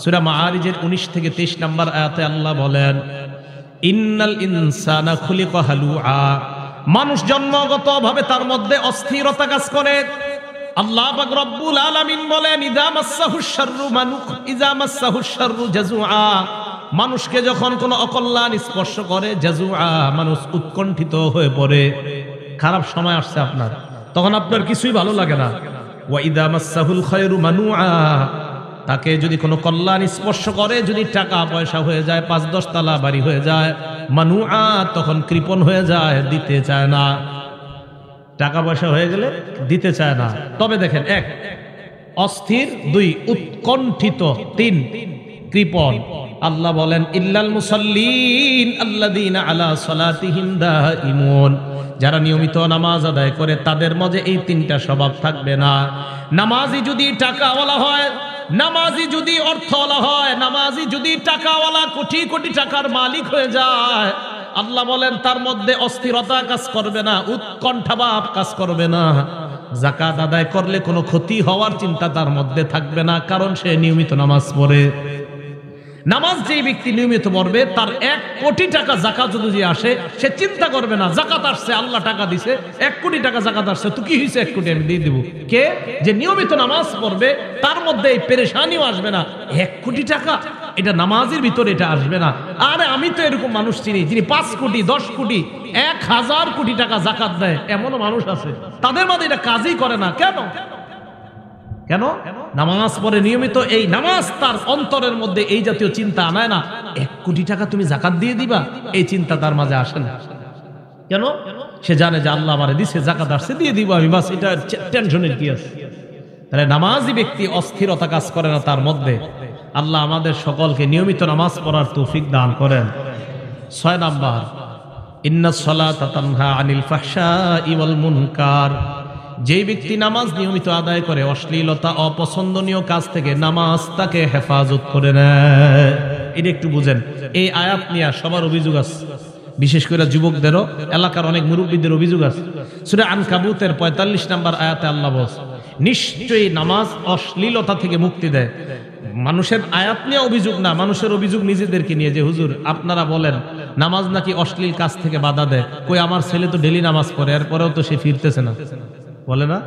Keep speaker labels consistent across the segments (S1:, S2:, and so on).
S1: সূরা মাআরিজের 19 থেকে 23 নম্বর আয়াতে আল্লাহ বলেন, ইন্নাল ইনসানা খুলিকা হালুআ, মানুষ জন্মগতভাবে তার মধ্যে অস্থিরতা কাজ করে। আল্লাহ পাক রব্বুল আলামিন বলেন, ইযা মাসসাহুশ শাররু জাজুআ, মানুষকে যখন কোনো অকল্যাণ স্পর্শ করে, জাজুআ, মানুষ উৎকণ্ঠিত হয়ে পড়ে। খারাপ সময় আসছে আপনার, তখন আপনার কিছুই ভালো লাগে না। ওয়া ইযা মাসসাহুল খায়রু মানুআ, তাকে যদি কোনো কল্যাণ স্পর্শ করে, যদি টাকা পয়সা হয়ে যায়, 5-10 তালা বাড়ি হয়ে যায়, মানুআ, তখন কৃপণ হয়ে যায়, দিতে চায় না। টাকা পয়সা হয়ে গেলে দিতে চায় না। তবে দেখেন, 1 অস্থির, 2 উৎকণ্ঠিত, 3 কৃপণ। আল্লাহ বলেন, ইল্লাল মুসাল্লিন আল্লাযীনা আলা সালাতিহিম দাঈমুন, যারা নিয়মিত নামাজ আদায় করে তাদের মাঝে এই 3টা স্বভাব থাকবে না। নামাজি যদি টাকাওয়ালা হয়, নামাজি যদি অর্থওয়ালা হয়, নামাজি যদি টাকাওয়ালা, কোটি কোটি টাকার মালিক হয়ে যায়, আল্লাহ বলেন তার মধ্যে অস্থিরতা কাজ করবে না, উৎকণ্ঠা ভাব কাজ করবে না। যাকাত আদায় করলে কোনো ক্ষতি হওয়ার চিন্তা তার মধ্যে থাকবে না, কারণ সে নিয়মিত নামাজ পড়ে। নামাজ যে ব্যক্তি নিয়মিত পড়বে, তার 1 কোটি টাকা যাকাত যদি আসে, সে চিন্তা করবে না যাকাত আসছে, আল্লাহ টাকা দিছে, 1 কোটি টাকা যাকাত আসছে, তো কি হয়েছে, 1 কোটি আমি দিয়ে দিব। কে যে নিয়মিত নামাজ পড়বে, তার মধ্যে এই পেরেশানিও আসবে না। 1 কোটি টাকা, এটা নামাজের ভিতরে এটা আসবে না। আরে আমি তো এরকম মানুষ চিনি, যিনি 5 কোটি, 10 কোটি, 1000 কোটি টাকা যাকাত দেয়, এমনও মানুষ আছে। তাদের মধ্যে এটা কাজই করে না। কেন? কেন? নামাজ পড়ে নিয়মিত, এই নামাজ তার অন্তরের মধ্যে এই জাতীয় চিন্তা আনায় না। 1 কোটি টাকা তুমি যাকাত দিয়ে দিবা, এই চিন্তা তার মাঝে আসে না। কেন? সে জানে যে আল্লাহ আমারে দিছে, যাকাত আসছে, দিয়ে দিব আমি, বাস, এটা টেনশনের কি আছে। তাহলে নামাজি ব্যক্তি অস্থিরতা কাজ করে না তার মধ্যে। আল্লাহ আমাদের সকলকে নিয়মিত নামাজ পড়ার তৌফিক দান করেন। 6 নাম্বার, ইন্নাস সালাতা তানহা আনিল ফাহশাই ওয়াল মুনকার, যে ব্যক্তি নামাজ নিয়মিত আদায় করে, অশ্লীলতা, অপছন্দনীয় কাজ থেকে নামাজ তাকে হেফাজত করে নেয়। এটা একটু বুঝেন। এই আয়াত নিয়ে সবার অভিযোগ আছে, বিশেষ করে যুবকদেরও, এলাকার অনেক মুরব্বীদের অভিযোগ আছে। সূরা আনকাবুতের 45 নম্বর আয়াতে আল্লাহ বলেন, নিশ্চয়ই নামাজ অশ্লীলতা থেকে মুক্তি দেয়। মানুষের আয়াত নিয়ে অভিযোগ না, মানুষের অভিযোগ নিজেদেরকে নিয়ে, যে হুজুর আপনারা বলেন নামাজ নাকি অশ্লীল কাজ থেকে বাধা দেয়। কই, আমার ছেলে তো ডেলি নামাজ পড়ে, এরপরেও তো সে ফিরতেছে না। বলে না,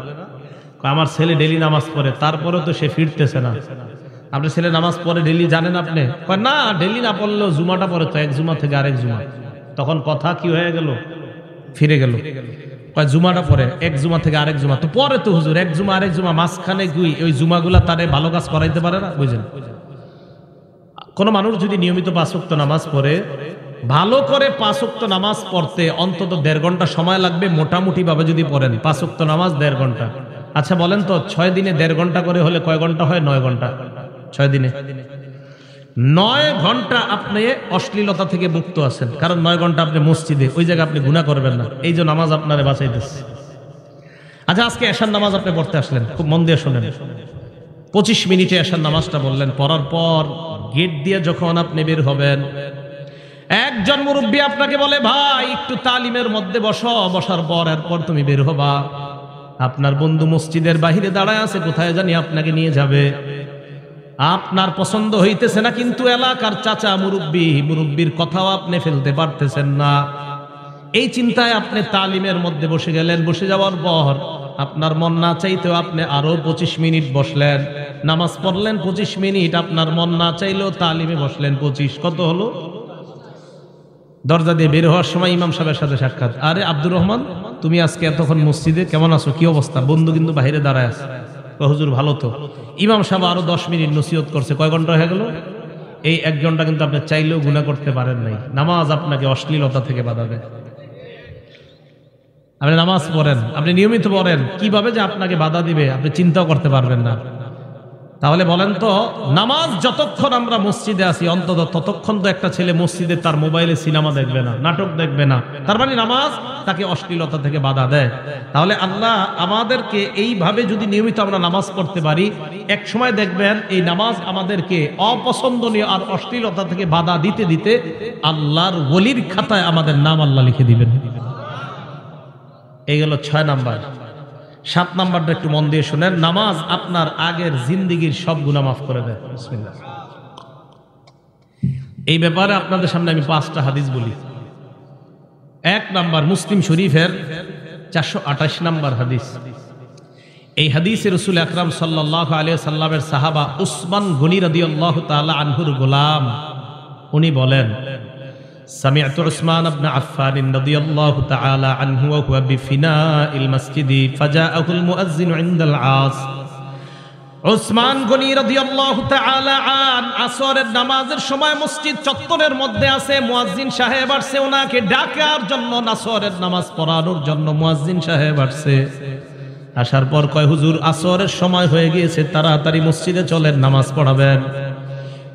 S1: আমার ছেলে ডেলি নামাজ পড়ে, তারপরেও তো সে ফিরতেছে না। আপনার ছেলে নামাজ পড়ে ডেলি, জানেন আপনি? না, ডেলি না পড়লেও জুমাটা পড়ে তো, 1 জুমা থেকে আরেক জুমা। তখন কথা কি হয়ে গেল, ফিরে গেল। জুমাটা পড়ে 1 জুমা থেকে আরেক জুমা, তো পরে তো হুজুর 1 জুমা আরেক জুমা, মাঝখানে গুই ওই জুমাগুলা তারে ভালো কাজ করাইতে পারে না। বুঝলেন? কোন মানুষ যদি নিয়মিত 5 ওয়াক্ত নামাজ পড়ে, ভালো করে 5 ওয়াক্ত নামাজ পড়তে অন্তত 1.5 ঘন্টা সময় লাগবে, মোটামুটি ভাবে যদি পড়েন 5 ওয়াক্ত নামাজ 1.5 ঘন্টা। আচ্ছা বলেন তো, 6 দিনে 1.5 ঘন্টা করে হলে কয় ঘন্টা হয়? 9 ঘন্টা। 6 দিনে 9 ঘন্টা আপনি অশ্লীলতা থেকে মুক্ত আছেন, কারণ 9 ঘন্টা আপনি মসজিদে, ওই জায়গায় আপনি গুনাহ করবেন না। এই যে নামাজ আপনারে বাঁচাইতেছে। আচ্ছা, আজকে এশার নামাজ আপনি পড়তে আসলেন, খুব মন দিয়ে শোনেন। 25 মিনিটে এশার নামাজটা বললেন, পড়ার পর গেট দিয়ে যখন আপনি বের হবেন, একজন মুরব্বী আপনাকে বলে, ভাই একটু তালিমের মধ্যে বসো, বসার পর এরপর তুমি বের হবা। আপনার বন্ধু মসজিদের বাহিরে দাঁড়ায় আছে, কোথায় জানি আপনাকে নিয়ে যাবে। আপনার পছন্দ হইতেছে না, কিন্তু এলাকার চাচা মুরব্বী, মুরব্বীর কথাও আপনি ফেলতে পারতেছেন না। এই চিন্তায় আপনি তালিমের মধ্যে বসে গেলেন। বসে যাওয়ার পর আপনার মন না চাইতেও আপনি আরো 25 মিনিট বসলেন, নামাজ পড়লেন 25 মিনিট, আপনার মন না চাইলেও তালিমে বসলেন 25। কত হলো? দরজা দিয়ে বের হওয়ার সময় ইমাম সাহেবের সাথে সাক্ষাৎ। আরে আব্দুর রহমান, তুমি আজকে এতক্ষণ মসজিদে, কেমন আছো, কি অবস্থা? বন্ধু কিন্তু বাইরে দাঁড়ায় আছে। হুজুর ভালো তো। ইমাম সাহেব আরো 10 মিনিট নসিহত করছে, কয় ঘন্টা হয়ে গেল? এই 1 ঘন্টা কিন্তু আপনি চাইলেও গুনাহ করতে পারেন নাই। নামাজ আপনাকে অশ্লীলতা থেকে বাধা দেয়। আপনি নামাজ পড়েন, আপনি নিয়মিত পড়েন, কিভাবে যে আপনাকে বাধা দিবে আপনি চিন্তাও করতে পারবেন না। তাহলে বলেন তো, নামাজ যতক্ষণ আমরা মসজিদে আছি, অন্তত ততক্ষণ তো একটা ছেলে মসজিদে তার মোবাইলে সিনেমা দেখবে না, নাটক দেখবে না। তার মানে নামাজ তাকে অশ্লীলতা থেকে বাধা দেয়। তাহলে আল্লাহ আমাদেরকে এইভাবে যদি নিয়মিত আমরা নামাজ পড়তে পারি, এক সময় দেখবেন এই নামাজ আমাদেরকে অপছন্দনীয় আর অশ্লীলতা থেকে বাধা দিতে দিতে আল্লাহর ওলির খাতায় আমাদের নাম আল্লাহ লিখে দিবেন। এই গেল 6 নাম্বার। 7 নাম্বারটা একটু মন দিয়ে শুনেন। নামাজ আপনার আগের জিন্দেগীর সব গুনাহ মাফ করে দেয়। বিসমিল্লাহ। এই ব্যাপারে আপনাদের সামনে আমি 5টা হাদিস বলি। 1 নাম্বার মুসলিম শরীফের 428 নাম্বার হাদিস। এই হাদিসে রাসূল আকরাম সাল্লাল্লাহু আলাইহি সাল্লামের সাহাবা উসমান গনি রাদিয়াল্লাহু তাআলা আনহুর গোলাম উনি বলেন, সামি'তু উসমান ইবনে আফফান রাদিয়াল্লাহু তাআলা আনহু ওয়া হুয়া বিফিনাইল মসজিদি ফাজাআহুল মুয়াজ্জিন ইনদাল আস। উসমান গনি রাদিয়াল্লাহু তাআলা আন আসরের নামাজের সময় মসজিদ চত্বরের মধ্যে আছে, মুয়াজ্জিন সাহেব আসছে ওনাকে ডাকার জন্য, আসরের নামাজ পড়ানোর জন্য মুয়াজ্জিন সাহেব আসছে। আসার পর কয়, হুজুর আসরের সময় হয়ে গিয়েছে, তাড়াতাড়ি মসজিদে চলেন, নামাজ পড়াবেন।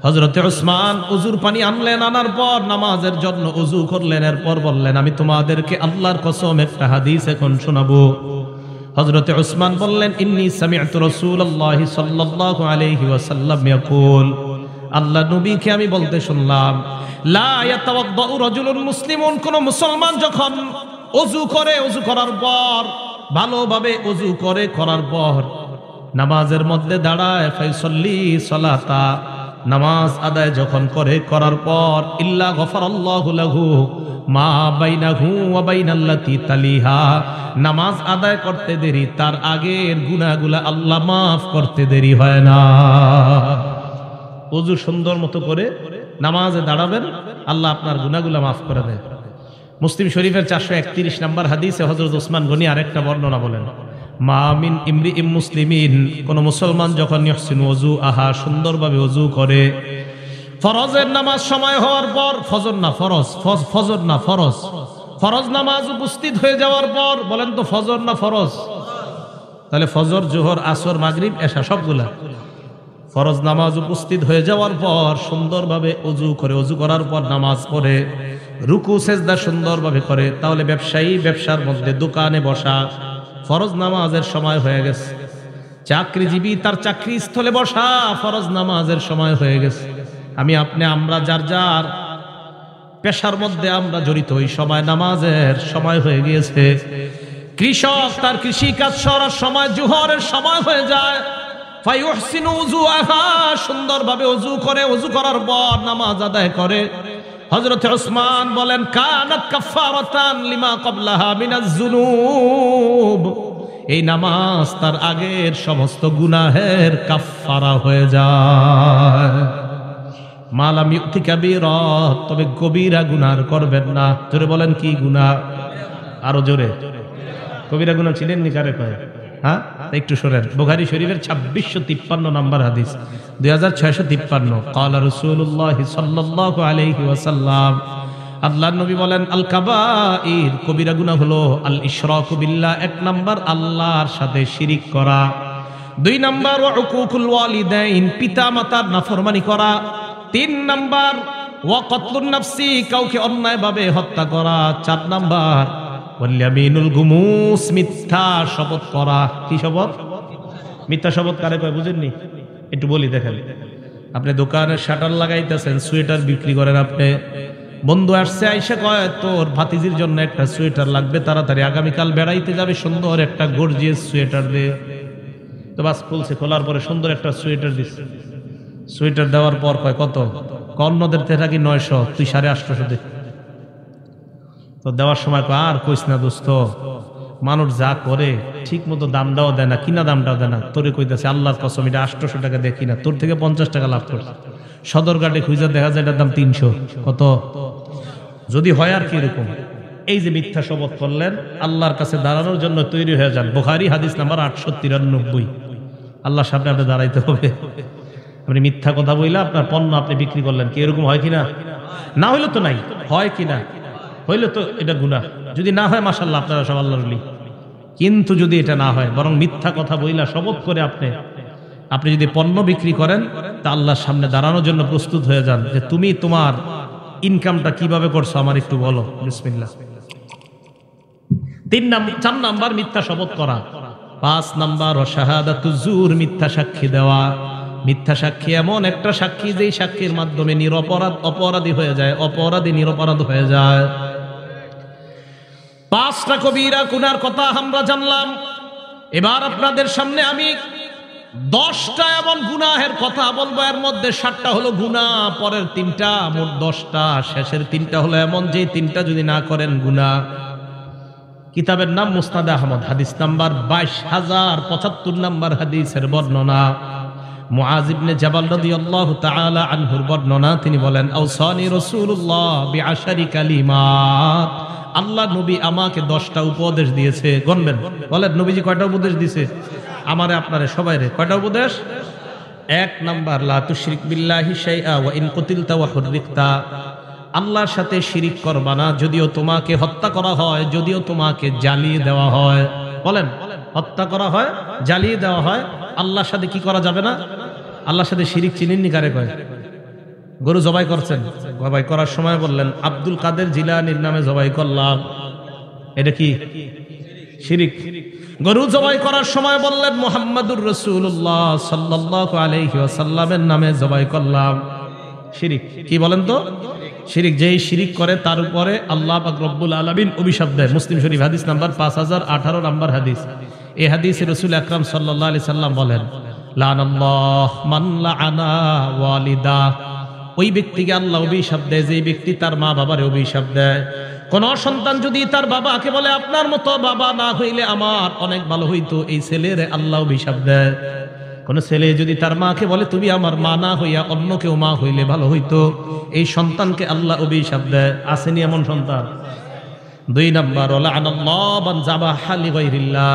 S1: হযরতে উসমান ওযুর পানি আনলেন, আনার পর নামাজের জন্য ওযু করলেন, এরপর বললেন, আমি তোমাদেরকে আল্লাহর কসম একটা হাদিস এখন শোনাবো। হযরতে উসমান বললেন, ইন্নী সামি'তু রাসূলুল্লাহি সাল্লাল্লাহু আলাইহি ওয়াসাল্লাম ইয়াকুল, আল্লাহ নবীকে আমি বলতে শুনলাম, লা ইয়াতাওয়াদ্দাউ রাজুলুন মুসলিমুন, কোন মুসলমান যখন ওযু করে, ওযু করার পর ভালোভাবে ওযু করে, করার পর নামাজের মধ্যে দাঁড়ায়, ফাইসাল্লি সালাতা, নামাজ আদায় যখন করে, করার পর ইল্লা গফারাল্লাহু লাহু মা বাইনাহু ওয়া বাইনাল্লাতি তালিহা, নামাজ আদায় করতে দেরি, তার আগের গুনাহগুলো আল্লাহ মাফ করতে দেরি হয় না। ওযু সুন্দর মতো করে নামাজে দাঁড়াবেন, আল্লাহ আপনার গুনাহগুলো মাফ করে দেয়। মুসলিম শরীফের 431 নম্বর হাদিসে হযরত উসমান গনি আরেকটা বর্ণনা বলেন, মা মিন ইমরিইম মুসলিমিন, কোন মুসলমান যখন ইহসিনু ওযু আহা, সুন্দরভাবে ওযু করে, ফরজের নামাজ সময় হওয়ার পর, ফজর না ফরজ, ফজর না ফরজ, ফরজ নামাজ উপস্থিত হয়ে যাওয়ার পর, বলেন তো ফজর না ফরজ? তাহলে ফজর, জোহর, আসর, মাগরিব, এশা সবগুলা ফরজ নামাজ উপস্থিত হয়ে যাওয়ার পর সুন্দরভাবে ওযু করে, ওযু করার পর নামাজ পড়ে, রুকু সেজদা সুন্দরভাবে করে, তাহলে ব্যবসায়ী ব্যবসার মধ্যে দোকানে বসা, ফরজ নামাজের সময় হয়ে গেছে। চাকরিজীবী তার চাকরি স্থলে বসা, ফরজ নামাজের সময় হয়ে গেছে। আমি আপনি আমরা যার যার পেশার মধ্যে আমরা জড়িত, ওই সময় নামাজের সময় হয়ে গিয়েছে। কৃষক তার কৃষি কাজ করার সময়, জোহরের সময় হয়ে যায়, ফায়ুহসিনু উযুআহা, সুন্দরভাবে ওযু করে, ওযু করার পর নামাজ আদায় করে। হযরত উসমান বলেন, কানাত কাফফারাতান লিমা ক্বাবলাহা মিনাজ যুনুব, এই নামাজ তার আগের সমস্ত গুনাহের কাফফারা হয়ে যায়। মালাম ইউতি কাবীরা, তবে কবিরা গুনাহ করবেন না। জোরে বলেন, কি গুনাহ? আরো জোরে। কবিরা গুনাহ ছিলেন নি কারে কয়? হ্যাঁ, একটু শোনেন। বুখারী শরীফের 2653 নম্বর হাদিস, 2653, ক্বালা রাসূলুল্লাহ সাল্লাল্লাহু আলাইহি ওয়াসাল্লাম, আল্লাহর নবী বলেন, আল কাবাইর, কবিরা গুনাহ হলো আল ইশরাকু বিল্লাহ, 1 নাম্বার আল্লাহর সাথে শিরিক করা, 2 নাম্বার ওয়া উকুকুল ওয়ালিদাইন, পিতা মাতার নাফরমানি করা, 3 নাম্বার ওয়া কতলুন নাফসি, কাউকে অন্যায়ভাবে হত্যা করা, 4 নাম্বার ওয়াল ইয়ামিনুল গুমুস, মিথ্যা শপথ করা। কি শপথ? মিথ্যা শপথ কারে কয় বুঝেননি? একটু বলি দেখেন। আপনি দোকানের শাটার লাগাইতেছেন, সোয়েটার বিক্রি করেন, আপনি বন্ধু আসছে, আইসা কয় তোর ভাতিজির জন্য একটা সোয়েটার লাগবে, তাড়াতাড়ি আগামীকাল বেড়াইতে যাবে, সুন্দর একটা গর্জিয়াস সোয়েটার দে। তো বাস খুলছে, খোলার পরে সুন্দর একটা সোয়েটার দিচ্ছে। সোয়েটার দেওয়ার পর কয় কত? অন্যদের থেকে কি 900, তুই 850 দে। তো দেওয়ার সময় কয়, আর কইস না দোস্ত, মানুষ যা করে ঠিক মতো দামটাও দেয় না, কিনা দামটাও দেয় না। তোরে কইতাছে আল্লাহর কসম, এটা 800 টাকা দেখি না, তোর থেকে 50 টাকা লাভ করছে। সদরঘাটে খুঁজে দেখা যায় এটার দাম 300। কত? যদি হয় আর কি এরকম। এই যে মিথ্যা শপথ করলেন, আল্লাহর কাছে দাঁড়ানোর জন্য তৈরি হয়ে যান। বুখারী হাদিস নাম্বার 893। আল্লাহর সামনে আপনি দাঁড়াইতে হবে। আপনি মিথ্যা কথা বইলা আপনার পণ্য আপনি বিক্রি করলেন, কি এরকম হয় কিনা? না হইলে তো নাই, হয় কিনা? হইলে তো এটা গুনাহ। যদি না হয় মাশাআল্লাহ, আপনারা সব আল্লাহর ওলি। কিন্তু যদি এটা না হয়, বরং মিথ্যা কথা বইলা শপথ করে আপনি যদি পণ্য বিক্রি করেন, তা আল্লাহর সামনে দাঁড়ানোর জন্য প্রস্তুত হয়ে যান, যে তুমি তোমার ইনকামটা কিভাবে করছো আমার একটু বলো। বিসমিল্লাহ। 4 নাম্বার মিথ্যা শপথ করা। 5 নাম্বার শাহাদাতুজ জুর, মিথ্যা সাক্ষী দেওয়া। মিথ্যা সাক্ষী এমন একটা সাক্ষী, যেই সাক্ষীর মাধ্যমে নিরপরাধ অপরাধী হয়ে যায়, অপরাধী নিরপরাধ হয়ে যায়। 5টা কবিরা গুনার কথা আমরা জানলাম। এবার আপনাদের সামনে আমি 10টা এমন গুনাহের কথা বলবো, এর মধ্যে 7টা হলো গুনাহ, পরের 3টা, মোট 10টা, শেষের 3টা হলো এমন যে 3টা যদি না করেন গুনাহ। কিতাবের নাম মুসনাদ আহমদ, হাদিস নাম্বার 22,075 নাম্বার হাদিসের বর্ণনা। মুআজ ইবনে জাবাল রাদিয়াল্লাহু তাআলা আনহুর বর্ণনা, তিনি বলেন আওসানি রাসূলুল্লাহ বিআশারি কালিমাত, আল্লাহ নবী আমাকে 10টা উপদেশ দিয়েছে। গণবেন, বলেন নবীজি কয়টা উপদেশ দিয়েছে? আমারে আপনারে সবাইরে কয়টা উপদেশ? 1 নাম্বার, লা তুশরিক বিল্লাহি শাইআ ওয়া ইন কুতিলতা ওয়া হুররিকতা, আল্লাহর সাথে শিরিক করবা না, যদিও তোমাকে হত্যা করা হয়, যদিও তোমাকে জ্বালিয়ে দেওয়া হয়। বলেন, হত্যা করা হয়, জ্বালিয়ে দেওয়া হয়, আল্লাহর সাথে কি করা যাবে না? আল্লাহর সাথে শিরিক চিনেননি কারে কয়? গরু জবাই করছেন, জবাই করার সময় বললেন আব্দুল কাদের জিলানীর নামে জবাই করলাম, এটা কি শিরিক? গরু জবাই করার সময় বললেন মুহাম্মাদুর রাসূলুল্লাহ সাল্লাল্লাহু আলাইহি ওয়াসাল্লামের নামে জবাই করলাম, শিরিক। কি বলেন তো? শিরিক। যেই শিরিক করে তার উপরে আল্লাহ পাক রব্বুল আলামিন অভিশাপ দেয়। মুসলিম শরীফ হাদিস নাম্বার 5018 নাম্বার হাদিস। এই হাদিসে রাসূল আকরাম সাল্লাল্লাহু আলাইহি সাল্লাম বলেন, লানাল্লাহু মান লাআনা ওয়ালিদা, ওই ব্যক্তিকে আল্লাহ অভিশাপ দেয় যে ব্যক্তি তার মা বাবারে অভিশাপ দেয়। কোন সন্তান যদি তার বাবাকে বলে আপনার মতো বাবা না হইলে আমার অনেক ভালো হইতো, এই ছেলেরে আল্লাহ অভিশাপ দেয়। কোন ছেলে যদি তার মাকে বলে তুমি আমার মা না হইয়া অন্য কেউ মা হইলে ভালো হইতো, এই সন্তানকে আল্লাহ অভিশাপ দেয়। আসেনি এমন সন্তান? 2 নাম্বার, লাআনাল্লাহু মান যাবাহা লিগাইরিল্লাহ,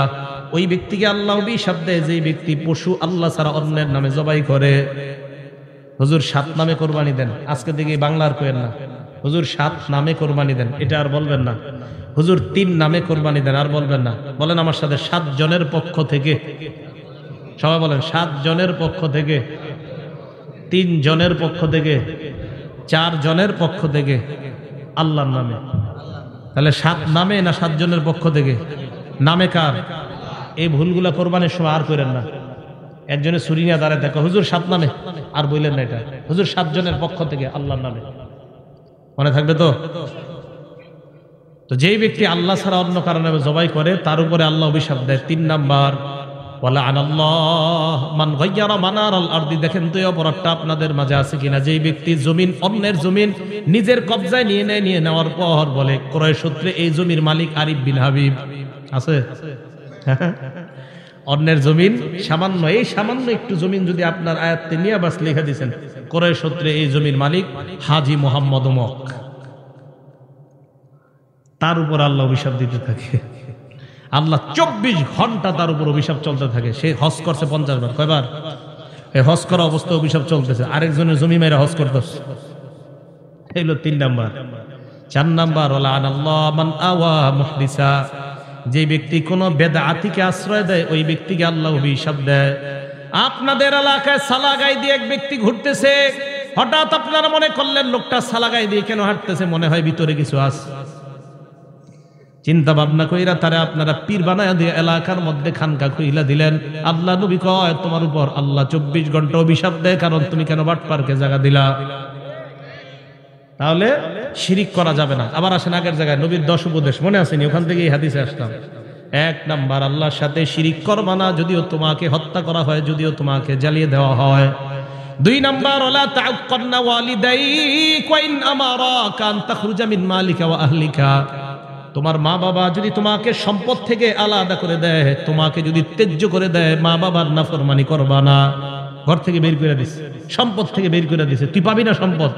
S1: ওই ব্যক্তিকে আল্লাহ অভিশাপ দেয় যে ব্যক্তি পশু আল্লাহ ছাড়া অন্যের নামে জবাই করে। হুজুর 7 নামে কোরবানি দেন, আজকে থেকে বাংলার কোয়েন না। হুজুর 7 নামে কোরবানি দেন, এটা আর বলবেন না। হুজুর 3 নামে কোরবানি দেন, আর বলবেন না। বলেন আমার সাথে, 7 জনের পক্ষ থেকে, সবাই বলেন 7 জনের পক্ষ থেকে, 3 জনের পক্ষ থেকে, 4 জনের পক্ষ থেকে, আল্লাহর নামে। তাহলে 7 নামে না 7 জনের পক্ষ থেকে? নামে কার? এই ভুলগুলা কোরবানির সময় আর করেন না। একজনে ছুরি নিয়ে দাঁড়ায় দেখো, হুজুর 7 নামে, আর বললেন না এটা। হুজুর 7 জনের পক্ষ থেকে, আল্লাহর নামে। মনে থাকবে তো? তো যেই ব্যক্তি আল্লাহ ছাড়া অন্য কারো নামে জবাই করে তার উপরে আল্লাহ অভিশাপ দেয়। 3 নাম্বার, ওয়ালাআনাল্লাহু মান গায়্যারা মানারাল আরদি, দেখেন তো এই অপরাধটা আপনাদের মাঝে আছে কিনা? যেই ব্যক্তি জমিন, অন্যের জমিন নিজের কবজায় নিয়ে নেয়, নিয়ে নেওয়ার পর বলে ক্রয় সূত্রে এই জমির মালিক আরিফ বিন হাবিব। আছে? অন্যের জমিন সামান্য, এই সামান্য একটু জমিন যদি আপনার আয়াতে নিয়ে বাস লিখে দিয়েছেন, ক্রয় সূত্রে এই জমির মালিক হাজী মোহাম্মদ অমুক, তার উপর আল্লাহ অভিশাপ দিতে থাকে। আল্লাহ 24 ঘন্টা তার উপর অভিশাপ চলতে থাকে। সে হজ করছে 50 বার, কয়বার? এই হজ করা অবস্থা অভিশাপ চলতেছে, আরেকজনের জমি মেরে হজ করতেছে। এগুলো 3 নাম্বার। 4 নাম্বার, লাআনাল্লাহু মান আওয়া মুহদিসা, যে ব্যক্তি কোন বেদআতিকে আশ্রয় দেয় ওই ব্যক্তিকে আল্লাহ অভিশাপ দেয়। আপনাদের এলাকায় সালাগাই দিয়ে এক ব্যক্তি ঘুরতেছে, হঠাৎ আপনারা মনে করলেন লোকটা সালাগাই দিয়ে কেন হাঁটতেছে, মনে হয় ভিতরে কিছু আছে। চিন্তা ভাবনা কইরা তারা আপনারা পীর বানায়া দিয়ে এলাকার মধ্যে খানকা খুইলা দিলেন। আল্লাহ নবী কয় তোমার উপর আল্লাহ 24 ঘন্টা অভিশাপ দেয়, কারণ তুমি কেন বাটপারকে জায়গা দিলা। তাহলে শিরিক করা যাবে না। আবার আসেন আগের জায়গায়, নবীর 10 উপদেশ মনে আসেনি? ওখান থেকে এই হাদিসে আসলাম। 1 নাম্বার, আল্লাহর সাথে শিরিক করবা না, যদিও তোমাকে হত্যা করা হয়, যদিও তোমাকে জ্বালিয়ে দেওয়া হয়। 2 নাম্বার, ওয়ালা তা'আক্কারনা ওয়ালিদাইক ওয়া ইন আমারাকা আন তাখরুজা মিন মালিকা ওয়া আহলিকা, তোমার মা বাবা যদি তোমাকে সম্পদ থেকে আলাদা করে দেয়, তোমাকে যদি ত্যায্য করে দেয়, মা বাবার নাফরমানি করবা না। ঘর থেকে বের করে দিছে, সম্পদ থেকে বের করে দিছে, তুই পাবি না সম্পদ,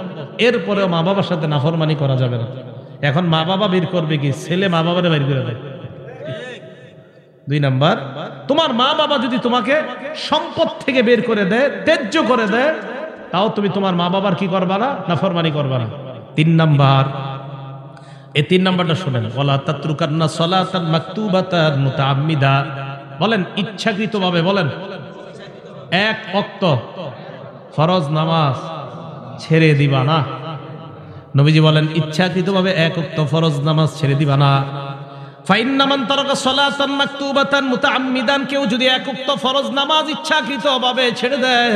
S1: এরপরেও মা বাবার সাথে নাফরমানি করা যাবে না। এখন মা বাবা বের করবে কি? ছেলে মা বাবারে বের করে দেয়। 2 নাম্বার, তোমার মা বাবা যদি তোমাকে সম্পদ থেকে বের করে দেয়, ত্যায্য করে দেয়, তাও তুমি তোমার মা বাবার কি করবা না? নাফরমানি করবা না। 3 নাম্বার, এই 3 নাম্বারটা শুনেন, ওয়ালা তাতরুকান্না সালাতান মাকতুবাতান মুতাআম্মিদা, বলেন ইচ্ছাকৃতভাবে, বলেন 1 ওয়াক্ত ফরজ নামাজ ছেড়ে দিবা না। নবীজি বলেন ইচ্ছাকৃতভাবে 1 ওয়াক্ত ফরজ নামাজ ছেড়ে দিবা না। ফাইন্না মান তারাকা সালাতান মাকতুবাতান মুতাআম্মিদান, কেউ যদি 1 ওয়াক্ত ফরজ নামাজ ইচ্ছাকৃতভাবে ছেড়ে দেয়,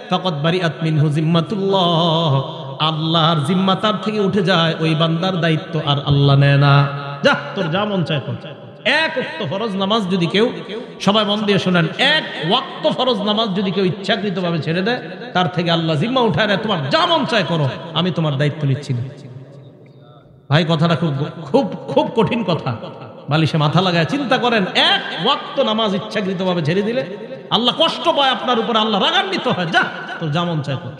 S1: ফাকাদ বারিআত মিনহু জিম্মাতুল্লাহ, আল্লাহর জিম্মা তার থেকে উঠে যায়, ওই বান্দার দায়িত্ব আর আল্লাহ নেয় না। যা তোর যা মন চায় কর, এক ওয়াক্ত ফরজ নামাজ যদি কেউ, সবাই মন দিয়ে শোনেন, এক ওয়াক্ত ফরজ নামাজ যদি কেউ ইচ্ছাকৃতভাবে ছেড়ে দেয়, তার থেকে আল্লাহ জিম্মা উঠায় নেয়, তোমার যা মন চায় করো, আমি তোমার দায়িত্ব নিচ্ছি না। ভাই কথাটা খুব খুব খুব কঠিন কথা, বালিশে মাথা লাগায় চিন্তা করেন। এক ওয়াক্ত নামাজ ইচ্ছাকৃতভাবে ছেড়ে দিলে আল্লাহ কষ্ট পায় আপনার উপরে, আল্লাহ রাগান্বিত হয়, যা তোর যা মন চায় কর।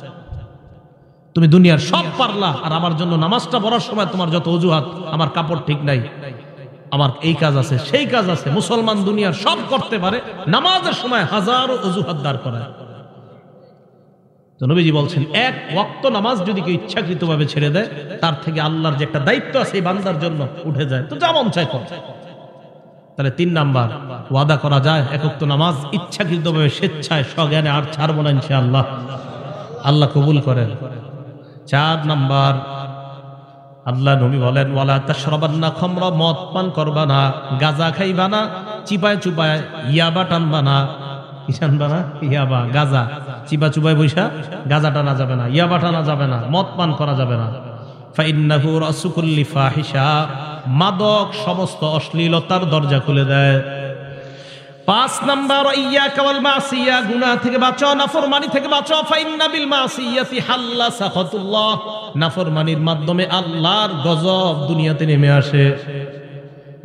S1: তুমি দুনিয়ার সব পারলা, আর আমার জন্য নামাজটা পড়ার সময় তোমার যত অজুহাত, আমার কাপড় ঠিক নাই, আমার এই কাজ আছে সেই কাজ আছে। মুসলমান দুনিয়ার সব করতে পারে, নামাজের সময় হাজারো অজুহাত দাঁড় করায়। তো নবীজি বলছেন এক ওয়াক্ত নামাজ যদি কেউ ইচ্ছাকৃতভাবে ছেড়ে দেয়, তার থেকে আল্লাহর যে একটা দায়িত্ব আছে এই বান্দার জন্য উঠে যায়, তো যা মন চায় কর। তাহলে 3 নাম্বার ওয়াদা করা যায়, এক ওয়াক্ত নামাজ ইচ্ছাকৃতভাবে স্বেচ্ছায় সজ্ঞানে আর ছাড়বো না ইনশাআল্লাহ, আল্লাহ কবুল করেন। 4 নাম্বার, আল্লাহ নবী বলেন ওয়ালা তাশরাবান্না খামরা, মদ পান করবা না, গাঁজা খাইবা না, চিপায় চুপায় ইয়াবা টানবা না। কি টানবা না? ইয়াবা, গাঁজা। চিপা চুপায় বৈশা গাঁজা টানা যাবে না, ইয়াবা টানা যাবে না, মদ পান করা যাবে না। ফাইন্নাহু রাসু কুল্লি ফাহিশা, মাদক সমস্ত অশ্লীলতার দরজা খুলে দেয়। 5 নাম্বার ইয়াকা ওয়াল মাসিয়া, গুনাহ থেকে বাঁচো, নাফরমানি থেকে বাঁচো। ফাইন্না বিল মাসিয়াতি হাল্লা সাখাতুল্লাহ, নাফরমানির মাধ্যমে আল্লাহর গজব দুনিয়াতে নেমে আসে।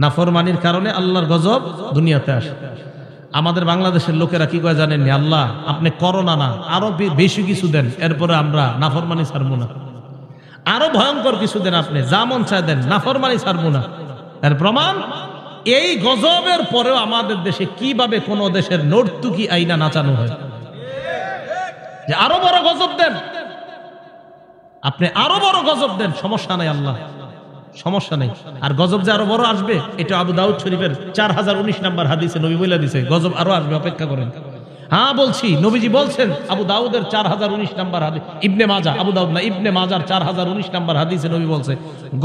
S1: নাফরমানির কারণে আল্লাহর গজব দুনিয়াতে আসে। আমাদের বাংলাদেশের লোকেরা কি কয় জানেন? আল্লাহ আপনি করোনা না, আরো বেশি কিছু দেন, এরপরে আমরা নাফরমানি ছাড়বো না। আরো ভয়ঙ্কর কিছু দেন, আপনি যা মন চায় দেন, নাফরমানি ছাড়বো না। এর প্রমাণ এই গজবের পরেও আমাদের দেশে কিভাবে কোন দেশের নর্তুকি আইনা নাচানো হয়, যে আরো বড় গজব দেন, আপনি আরো বড় গজব দেন, সমস্যা নাই, আল্লাহ সমস্যা নেই। আর গজব যে আরো বড় আসবে, এটা আবু দাউদ শরীফের 4019 নাম্বার হাদিসে নবী বলে দিয়েছে, গজব আরো আসবে, অপেক্ষা করেন। হ্যাঁ বলছি, নবীজি বলছেন, আবু দাউদের 4019 নাম্বার হাদিস, ইবনে মাজা, আবু দাউদ না, ইবনে মাজার 4019 নাম্বার হাদিসে নবী বলছে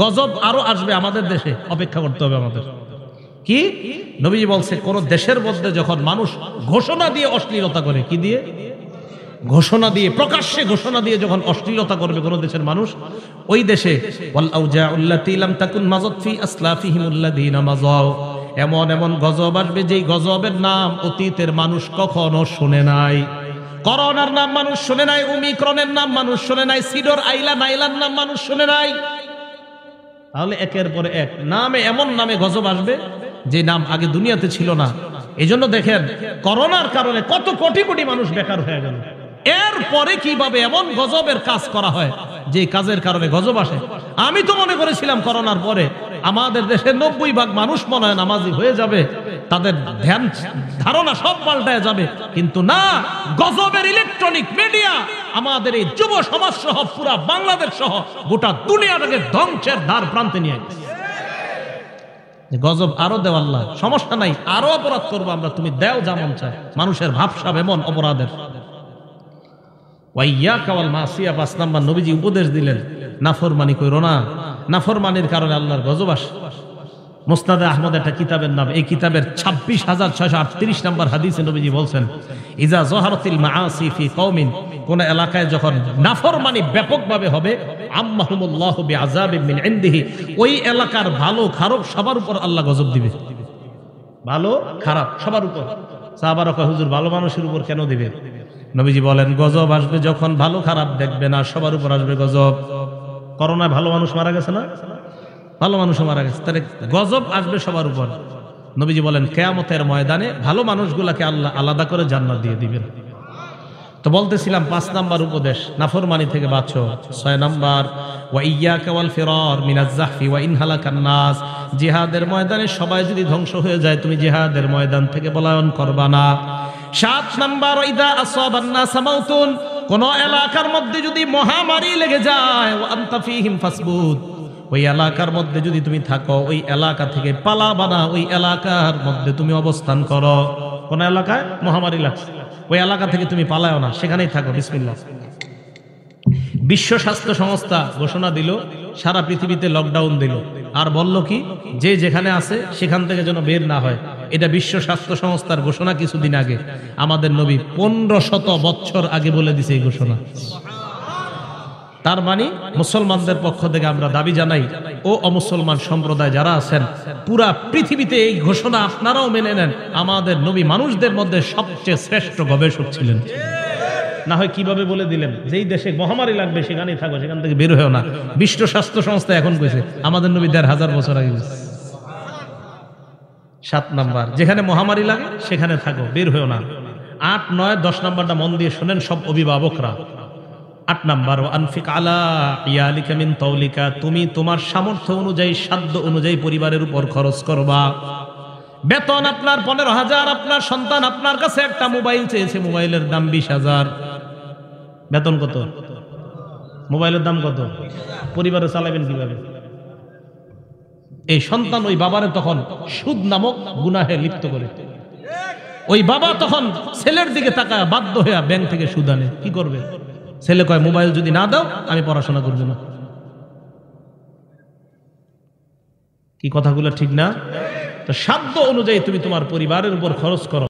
S1: গজব আরো আসবে আমাদের দেশে, অপেক্ষা করতে হবে আমাদের। কি নবীজি বলছে, কোন দেশের মধ্যে যখন মানুষ ঘোষণা দিয়ে অশ্লীলতা করে, কি দিয়ে? ঘোষণা দিয়ে, প্রকাশ্যে ঘোষণা দিয়ে যখন অশ্লীলতা করবে কোন দেশের মানুষ, ওই দেশে ওয়াল আউজাউল্লাতী লাম তাকুন মাযাত ফি আসলাফিহিমুল্লাযীনা মাযাও, এমন এমন গজব আসবে যেই গজবের নাম অতীতের মানুষ কখনো শুনে নাই। করোনার নাম মানুষ শুনে নাই, ওমিক্রনের নাম মানুষ শুনে নাই, সিডর আইলা নাইলার নাম মানুষ শুনে নাই। তাহলে একের পর এক নামে, এমন নামে গজব আসবে যে নাম আগে দুনিয়াতে ছিল না। এই জন্য দেখেন করোনার কারণে কত কোটি কোটি মানুষ বেকার হয়ে গেল। এরপরে কিভাবে এমন গজবের কাজ করা হয় যে কাজের কারণে গজব আসে। আমি তো মনে করেছিলাম করোনার পরে আমাদের দেশের 90% মানুষ মনে হয় নামাজি হয়ে যাবে, তাদের ধ্যান ধারণা সব পাল্টায় যাবে, কিন্তু না, গজবের ইলেকট্রনিক মিডিয়া আমাদের এই যুব সমাজ সহ পুরা বাংলাদেশ সহ গোটা দুনিয়াটাকে ধ্বংসের দ্বার প্রান্তে নিয়ে গেছে। গজব আরো দেও আল্লাহ, সমস্যা নাই, আরো অপরাধ করবো আমরা, তুমি দেও যেমন চায়। মানুষের ভাবসাব এমন অপরাধের। ওয়াইয়াকা ওয়াল মাসিয়া, 5 নাম্বার নবীজি উপদেশ দিলেন, নাফরমানি কইরো না, নাফরমানির কারণে আল্লাহর গজব আসে। মুসনাদে আহমদ একটা কিতাবের নাম, এই কিতাবের 26,638 নাম্বার হাদিসে নবীজি বলছেন, ইজা যহারাতিল মাআসি ফি কওমিন, কোন এলাকায় যখন নাফরমানি ব্যাপকভাবে হবে, আম্মাহুমুল্লাহু বিআযাবিন মিন ইনদিহি, ওই এলাকার ভালো খারাপ সবার উপর আল্লাহ গজব দিবে। ভালো খারাপ সবার উপর। সাহাবারা কয়, হুজুর ভালো মানুষের উপর কেন দিবে? নবীজি বলেন, গজব আসবে যখন ভালো খারাপ দেখবে না, সবার উপর আসবে গজব। করোনায় ভালো মানুষ মারা গেছে না? ভালো মানুষ মারা গেছে, তাহলে গজব আসবে সবার উপর। নবীজি বলেন, কিয়ামতের ময়দানে ভালো মানুষগুলাকে আল্লাহ আলাদা করে জান্নাত দিয়ে দিবেন। তো বলতেছিলাম 5 নাম্বার উপদেশ, নাফরমানি থেকে বাঁচো। 6 নাম্বার, ওয়া ইয়্যাকা ওয়াল ফিরার মিনাজ যাহফি ওয়া ইন হালাকান নাস, জিহাদের ময়দানে সবাই যদি ধ্বংস হয়ে যায়, তুমি জিহাদের ময়দান থেকে পলায়ন করবা না। 7 নাম্বার, ইদা আসাবান নাস মাউতুন, কোন এলাকার মধ্যে যদি মহামারী লেগে যায়, ওয়া আনতা ফীহিম ফাসবুত, ওই এলাকার মধ্যে যদি তুমি থাকো, ওই এলাকা থেকে পালাবা না, ওই এলাকার মধ্যে তুমি অবস্থান করো। কোন এলাকায় মহামারী লাগছে, ওই এলাকা থেকে তুমি পালায়ও না, সেখানেই থাকো। বিসমিল্লাহ। বিশ্ব স্বাস্থ্য সংস্থা ঘোষণা দিল, সারা পৃথিবীতে লকডাউন দিল, আর বলল কি, যে যেখানে আছে সেখান থেকে যেন বের না হয়। এটা বিশ্ব স্বাস্থ্য সংস্থার ঘোষণা কিছুদিন আগে। আমাদের নবী 1500 বছর আগে বলে দিছে এই ঘোষণা। তার মানে মুসলমানদের পক্ষ থেকে আমরা দাবি জানাই, ও অমুসলমান সম্প্রদায় যারা আছেন, পুরা পৃথিবীতে এই ঘোষণা আপনারাও মেনে নেন, আমাদের নবী মানুষদের মধ্যে সবচেয়ে শ্রেষ্ঠ গবেষক ছিলেন। না হয় কিভাবে বলে দিলেন যেই দেশে মহামারী লাগবে সেখানেই থাকো, সেখান থেকে বের হয়েও না। বিশ্ব স্বাস্থ্য সংস্থা এখন কইছে আমাদের নবী ১৫০০ বছর আগে। ৭ নাম্বার, যেখানে মহামারী লাগে সেখানে থাকো, বের হয়েও না। ৮, ৯, ১০ নাম্বারটা মন দিয়ে শোনেন সব অভিভাবকরা। ৮ নাম্বার, আনফিক আলা ইয়ালিকা মিন তাওলিকা, তুমি তোমার সামর্থ্য অনুযায়ী, সাধ্য অনুযায়ী পরিবারের উপর খরচ করবা। বেতন আপনার ১৫,০০০, আপনার সন্তান আপনার কাছে একটা মোবাইল চেয়েছে, মোবাইলের দাম ২০,০০০। বেতন কত? মোবাইলের দাম কত? পরিবারে চালাবেন কিভাবে? এই সন্তান ওই বাবারে তখন সুদ নামক গুনাহে লিপ্ত করে। ওই বাবা তখন ছেলের দিকে তাকায় বাধ্য হয়ে ব্যাংক থেকে সুদ আনে। কি করবে? ছেলে কয় মোবাইল যদি না দাও আমি পড়াশোনা করব না। কি কথাগুলো ঠিক না? তো সাধ্য অনুযায়ী তুমি তোমার পরিবারের উপর খরচ করো।